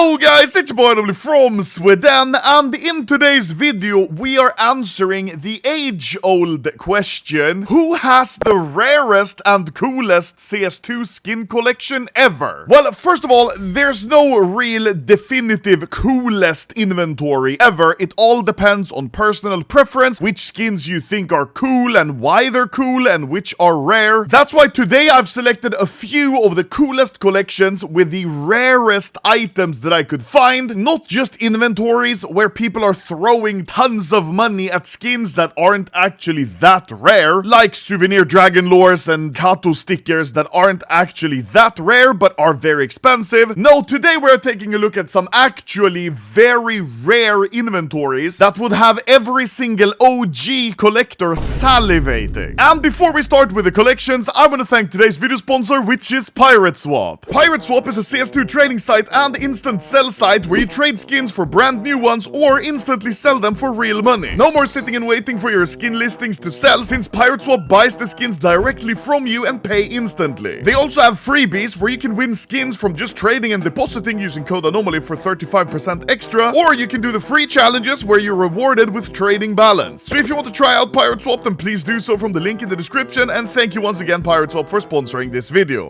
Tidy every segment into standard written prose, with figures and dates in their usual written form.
Yo guys, it's your boy Lovely from Sweden, and in today's video we are answering the age-old question: who has the rarest and coolest CS2 skin collection ever? Well, first of all, there's no real definitive coolest inventory ever. It all depends on personal preference, which skins you think are cool and why they're cool and which are rare. That's why today I've selected a few of the coolest collections with the rarest items that I could find, not just inventories where people are throwing tons of money at skins that aren't actually that rare, like Souvenir Dragon Lores and Kato stickers that aren't actually that rare but are very expensive. No, today we're taking a look at some actually very rare inventories that would have every single OG collector salivating. And before we start with the collections, I want to thank today's video sponsor, which is Pirate Swap. Pirate Swap is a CS2 trading site and instant sell site where you trade skins for brand new ones or instantly sell them for real money. No more sitting and waiting for your skin listings to sell, since Pirate Swap buys the skins directly from you and pay instantly. They also have freebies where you can win skins from just trading and depositing using code Anomaly for 35% extra, or you can do the free challenges where you're rewarded with trading balance. So if you want to try out Pirate Swap, then please do so from the link in the description, and thank you once again Pirate Swap for sponsoring this video.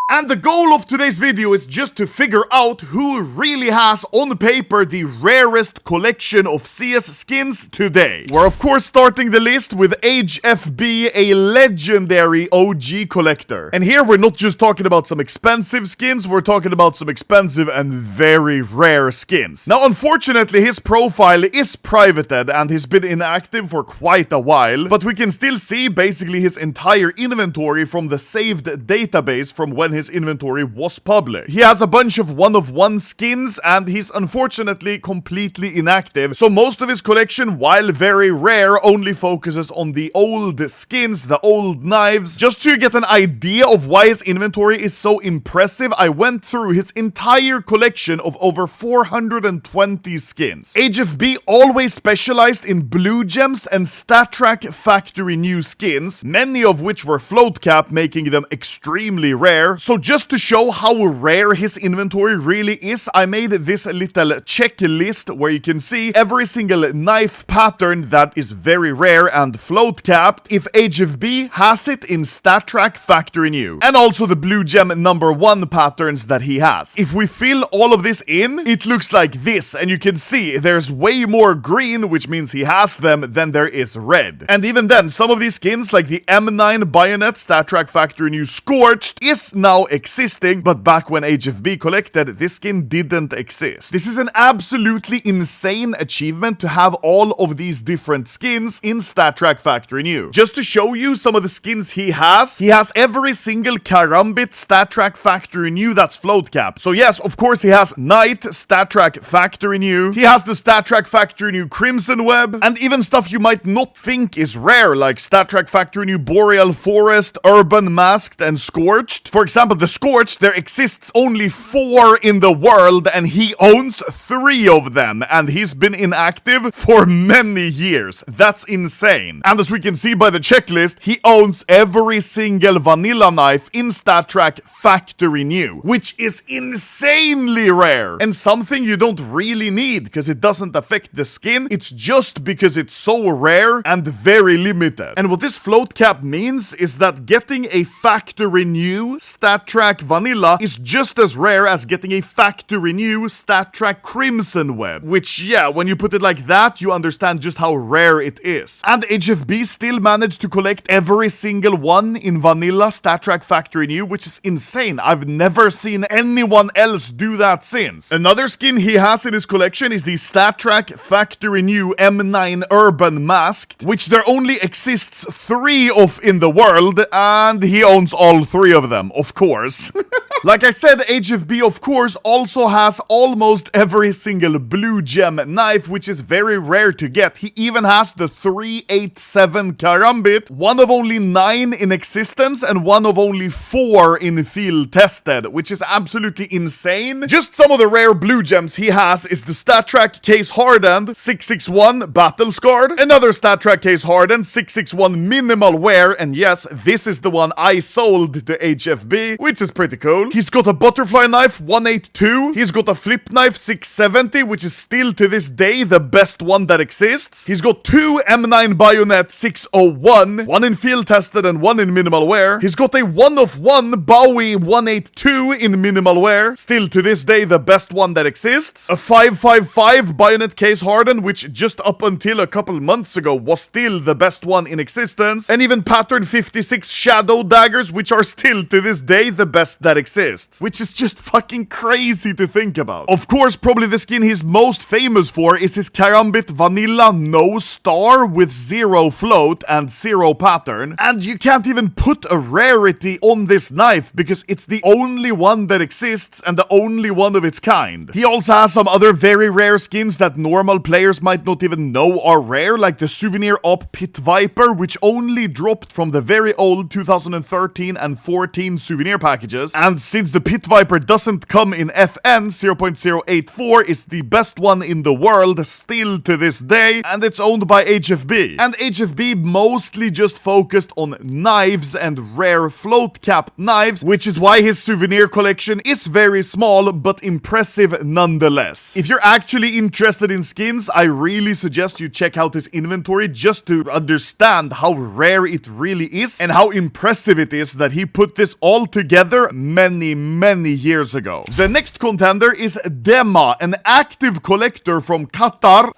And the goal of today's video is just to figure out who really has on paper the rarest collection of CS skins today. We're of course starting the list with HFB, a legendary OG collector. And here we're not just talking about some expensive skins, we're talking about some expensive and very rare skins. Now unfortunately his profile is privated and he's been inactive for quite a while, but we can still see basically his entire inventory from the saved database from when his inventory was public. He has a bunch of one-of-one skins and he's unfortunately completely inactive, so most of his collection, while very rare, only focuses on the old skins, the old knives. Just to get an idea of why his inventory is so impressive, I went through his entire collection of over 420 skins. HFB always specialized in blue gems and StatTrak factory new skins, many of which were float cap, making them extremely rare. So just to show how rare his inventory really is, I made this little checklist where you can see every single knife pattern that is very rare and float capped if HFB has it in StatTrak factory new, and also the blue gem #1 patterns that he has. If we fill all of this in, it looks like this, and you can see there's way more green, which means he has them, than there is red. And even then, some of these skins like the M9 Bayonet StatTrak factory new Scorched is now existing, but back when HFB collected, this skin didn't exist. This is an absolutely insane achievement to have all of these different skins in StatTrak factory new. Just to show you some of the skins he has every single Karambit StatTrak factory new that's float cap. So yes, of course he has Knight StatTrak factory new, he has the StatTrak factory new Crimson Web, and even stuff you might not think is rare like StatTrak factory new Boreal Forest, Urban Masked, and Scorched. For example, the Scorched, there exists only 4 in the world and he owns 3 of them, and he's been inactive for many years. That's insane. And as we can see by the checklist, he owns every single vanilla knife in StatTrak factory new, which is insanely rare and something you don't really need because it doesn't affect the skin. It's just because it's so rare and very limited. And what this float cap means is that getting a factory new StatTrak vanilla is just as rare as getting a factory new StatTrak Crimson Web, which, yeah, when you put it like that, you understand just how rare it is. And HFB still managed to collect every single one in vanilla StatTrak factory new, which is insane. I've never seen anyone else do that since. Another skin he has in his collection is the StatTrak factory new M9 Urban Masked, which there only exists 3 of in the world, and he owns all 3 of them, of course. Like I said, HFB of course also has almost every single blue gem knife, which is very rare to get. He even has the 387 Karambit, one of only 9 in existence and one of only 4 in field tested, which is absolutely insane. Just some of the rare blue gems he has is the StatTrak Case Hardened 661 Battle Scarred, another StatTrak Case Hardened 661 Minimal Wear, and yes, this is the one I sold to HFB, 650, which is pretty cool. He's got a butterfly knife 182. He's got a flip knife 670, which is still to this day the best one that exists. He's got 2 M9 bayonet 601, one in field tested and one in minimal wear. He's got a 1-of-1 Bowie 182 in minimal wear, still to this day the best one that exists. A 555 bayonet case hardened, which just up until a couple months ago was still the best one in existence. And even pattern 56 shadow daggers, which are still to this day the best that exists, which is just fucking crazy to think about. Of course, probably the skin he's most famous for is his Karambit Vanilla No Star with 0 float and 0 pattern. And you can't even put a rarity on this knife because it's the only one that exists and the only one of its kind. He also has some other very rare skins that normal players might not even know are rare, like the Souvenir Op Pit Viper, which only dropped from the very old 2013 and 14 Souvenir packages. And since the Pit Viper doesn't come in FN, 0.084 is the best one in the world still to this day, and it's owned by HFB. And HFB mostly just focused on knives and rare float capped knives, which is why his souvenir collection is very small but impressive nonetheless. If you're actually interested in skins, I really suggest you check out his inventory just to understand how rare it really is and how impressive it is that he put this all together many years ago. The next contender is Demha, an active collector from Qatar.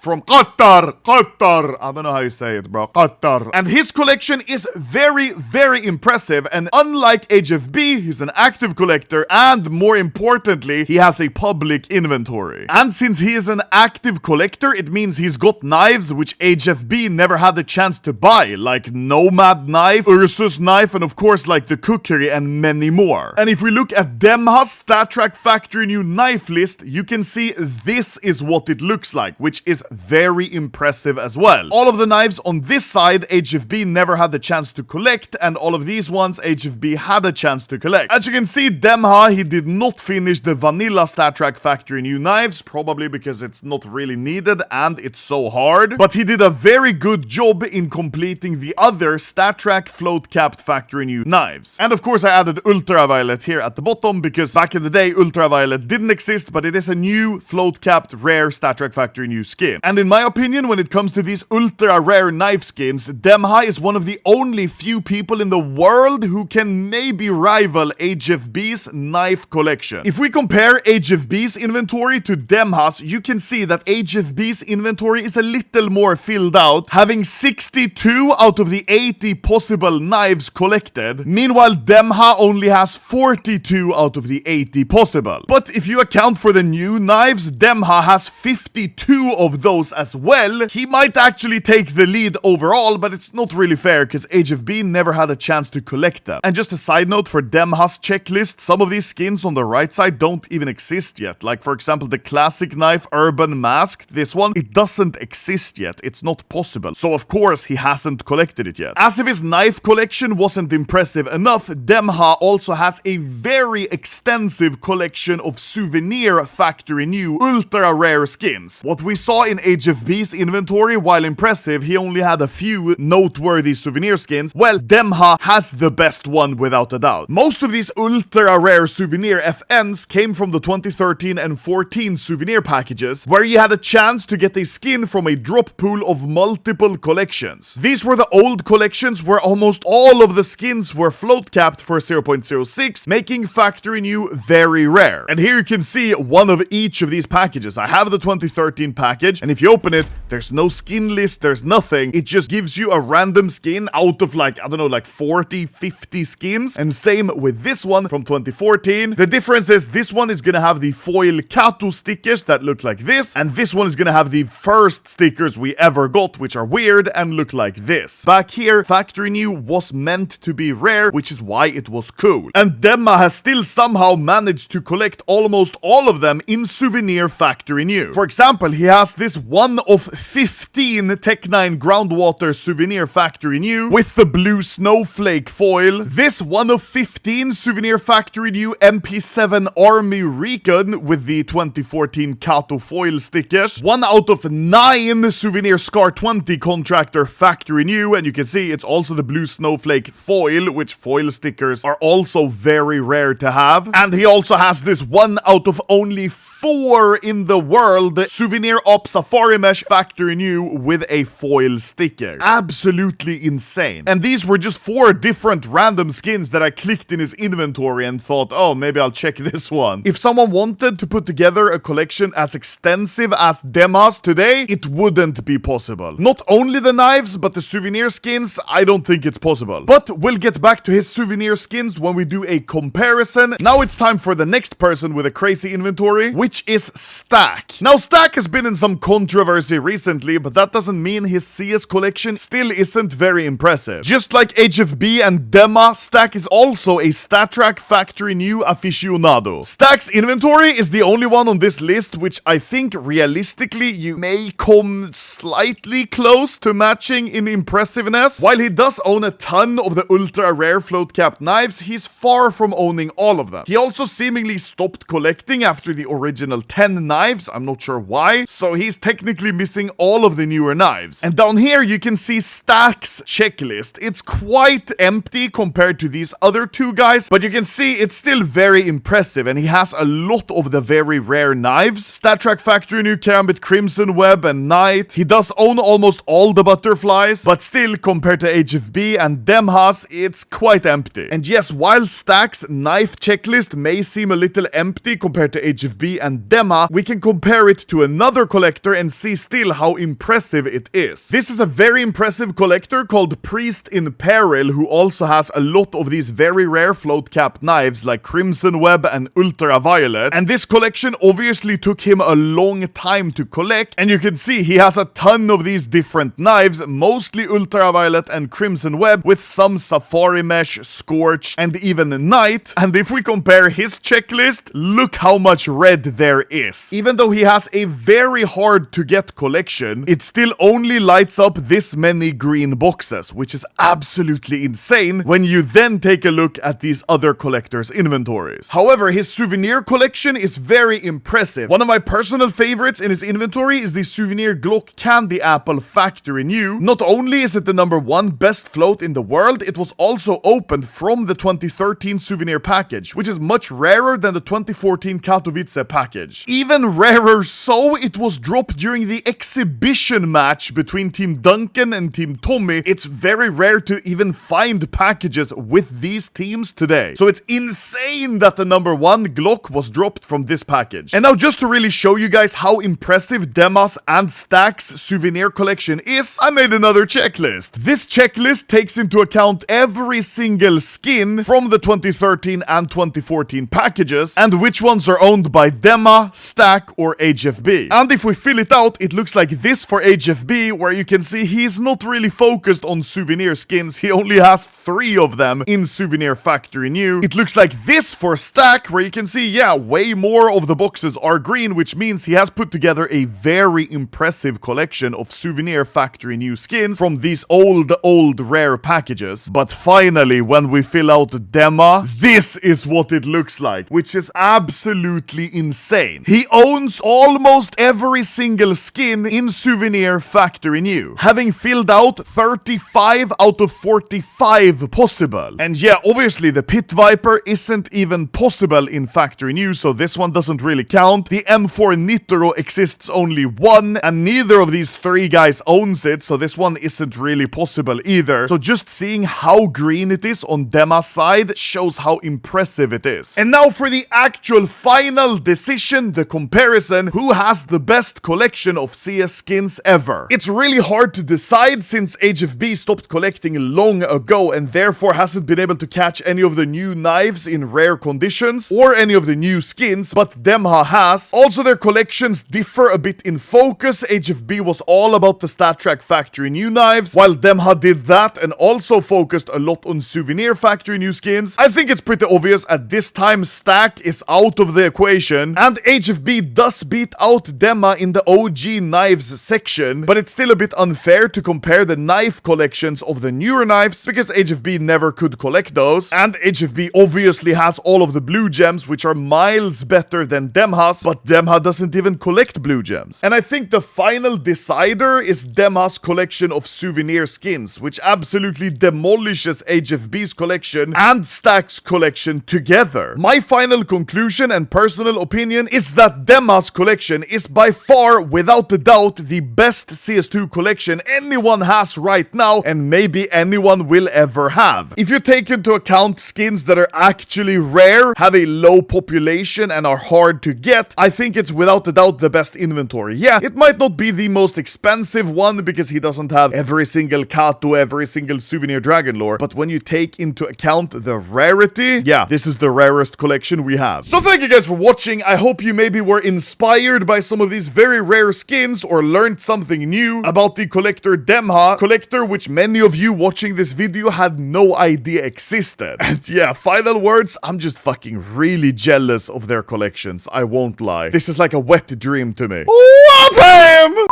I don't know how you say it, bro. Qatar. And his collection is very impressive, and unlike HFB, he's an active collector, and more importantly, he has a public inventory. And since he is an active collector, it means he's got knives which HFB never had the chance to buy, like Nomad knife, Ursus knife, and of course like the Cookery and many more. And if we look at Demha's StatTrak Factory New knife list, you can see this is what it looks like, which is very impressive as well. All of the knives on this side, HFB never had the chance to collect, and all of these ones, HFB had a chance to collect. As you can see, Demha, he did not finish the vanilla StatTrak Factory New knives, probably because it's not really needed and it's so hard, but he did a very good job in completing the other StatTrak Float Capped Factory New knives. And of course, I added Ultraviolet here at the bottom because back in the day, Ultraviolet didn't exist, but it is a new float capped rare StatTrak Factory New skin. And in my opinion, when it comes to these ultra rare knife skins, Demha is one of the only few people in the world who can maybe rival HFB's knife collection. If we compare HFB's inventory to Demha's, you can see that HFB's inventory is a little more filled out, having 62 out of the 80 possible knives collected. Meanwhile, Demha only has 42 out of the 80 possible. But if you account for the new knives, Demha has 52 of those as well. He might actually take the lead overall, but it's not really fair because HFB never had a chance to collect them. And just a side note for Demha's checklist, some of these skins on the right side don't even exist yet. Like for example, the classic knife Urban Mask, this one, it doesn't exist yet. It's not possible. So of course he hasn't collected it yet. As if his knife collection wasn't impressive enough, Demha also has a very extensive collection of Souvenir Factory New ultra rare skins. What we saw in HFB's inventory, while impressive, he only had a few noteworthy Souvenir skins. Well, Demha has the best one without a doubt. Most of these ultra rare Souvenir FNs came from the 2013 and 14 Souvenir packages, where you had a chance to get a skin from a drop pool of multiple collections. These were the old collections where almost all of the skins were float capped for 0.06, making Factory New very rare. And here you can see one of each of these packages. I have the 2013 package, and if you open it, there's no skin list, there's nothing. It just gives you a random skin out of like, I don't know, like 40, 50 skins. And same with this one from 2014. The difference is this one is gonna have the foil Kato stickers that look like this, and this one is gonna have the first stickers we ever got, which are weird and look like this. Back here, Factory New was meant to be rare, which is why it was cool. And Demha has still somehow managed to collect almost all of them in Souvenir Factory New. For example, he has this one of 15 Tech 9 Groundwater Souvenir Factory New with the blue snowflake foil, this one of 15 Souvenir Factory New MP7 Army Recon with the 2014 Kato foil stickers, 1 out of 9 Souvenir Scar 20 Contractor Factory New, and you can see it's also the blue snowflake foil, which foil stickers are also very rare to have. And he also has this 1 out of only 4 in the world Souvenir Op Safari Mesh Factory New with a foil sticker. Absolutely insane. And these were just 4 different random skins that I clicked in his inventory and thought, oh, maybe I'll check this one. If someone wanted to put together a collection as extensive as Demha's today, it wouldn't be possible. Not only the knives, but the souvenir skins, I don't think it's possible. But we'll get back to his souvenir skins when we do a comparison. Now it's time for the next person with a crazy inventory, which is Stack. Now, Stack has been in some controversy recently, but that doesn't mean his CS collection still isn't very impressive. Just like HFB and Demha, Stack is also a StatTrak Factory New aficionado. Stack's inventory is the only one on this list which I think realistically you may come slightly close to matching in impressiveness. While he does own a ton of the ultra rare float capped knives, he's far from owning all of them. He also seemingly stopped collecting after the original 10 knives, I'm not sure why, so he's technically missing all of the newer knives. And down here you can see Stack's checklist. It's quite empty compared to these other 2 guys, but you can see it's still very impressive and he has a lot of the very rare knives. StatTrak Factory New Karambit Crimson Web and Knight. He does own almost all the butterflies, but still compared to HFB and Demha's, it's quite empty. And yes, while Stack's knife checklist may seem a little empty compared to HFB and Demha, we can compare it to another collector and see still how impressive it is. This is a very impressive collector called Priest in Peril, who also has a lot of these very rare float cap knives like Crimson Web and Ultraviolet. And this collection obviously took him a long time to collect, and you can see he has a ton of these different knives, mostly Ultraviolet and Crimson Web, with some Safari Mesh, Scorch, and even Night. And if we compare his checklist, look how much red there is. Even though he has a very hard to get collection, it still only lights up this many green boxes, which is absolutely insane when you then take a look at these other collectors' inventories. However, his souvenir collection is very impressive. One of my personal favorites in his inventory is the Souvenir Glock Candy Apple Factory New. Not only is it the #1 best float in the world, it was also opened from the 2013 souvenir package, which is much rarer than the 2014 Katowice package. Even rarer so, it was dropped during the exhibition match between Team Duncan and Team Tommy. It's very rare to even find packages with these teams today. So it's insane that the #1 Glock was dropped from this package. And now just to really show you guys how impressive Demha's and Stack's souvenir collection is, I made another checklist. This checklist takes into account every single skin from the 2013 and 2014 packages and which ones are owned by Demha, Stack, or HFB. And if we fill it out, it looks like this for HFB, where you can see he's not really focused on souvenir skins. He only has 3 of them in Souvenir Factory New. It looks like this for Stack, where you can see, yeah, way more of the boxes are green, which means he has put together a very impressive collection of Souvenir Factory New skins from these old rare packages. But finally, when we fill out Demha, this is what it looks like, which is absolutely insane. He owns almost every single skin in Souvenir Factory New, having filled out 35 out of 45 possible. And yeah, obviously the Pit Viper isn't even possible in Factory New, so this one doesn't really count. The M4 Nitro exists only 1, and neither of these 3 guys owns it, so this one isn't really possible either. So just seeing how green it is on Demha's side shows how impressive it is. And now for the actual final decision, the comparison, who has the best collection of CS skins ever. It's really hard to decide since HFB stopped collecting long ago and therefore hasn't been able to catch any of the new knives in rare conditions or any of the new skins, but Demha has. Also, their collections differ a bit in focus. HFB was all about the StatTrak Factory New knives, while Demha did that and also focused a lot on Souvenir Factory New skins. I think it's pretty obvious at this time Stack is out of the equation, and HFB does beat out Demha in the OG knives section, but it's still a bit unfair to compare the knife collections of the newer knives because HFB never could collect those, and HFB obviously has all of the blue gems, which are miles better than Demha's, but Demha doesn't even collect blue gems. And I think the final decider is Demha's collection of souvenir skins, which absolutely demolishes HFB's collection and Stack's collection together. My final conclusion and personal opinion is that Demha's collection is by far, without a doubt, the best CS2 collection anyone has right now, and maybe anyone will ever have. If you take into account skins that are actually rare, have a low population, and are hard to get, I think it's without a doubt the best inventory. Yeah, it might not be the most expensive one because he doesn't have every single Kato, every single Souvenir Dragon lore, but when you take into account the rarity, yeah, this is the rarest collection we have. So thank you guys for watching. I hope you maybe were inspired by some of these very rare skins or learned something new about the collector Demha, collector which many of you watching this video had no idea existed. And yeah, final words, I'm just fucking really jealous of their collections, I won't lie. This is like a wet dream to me. Whoop him!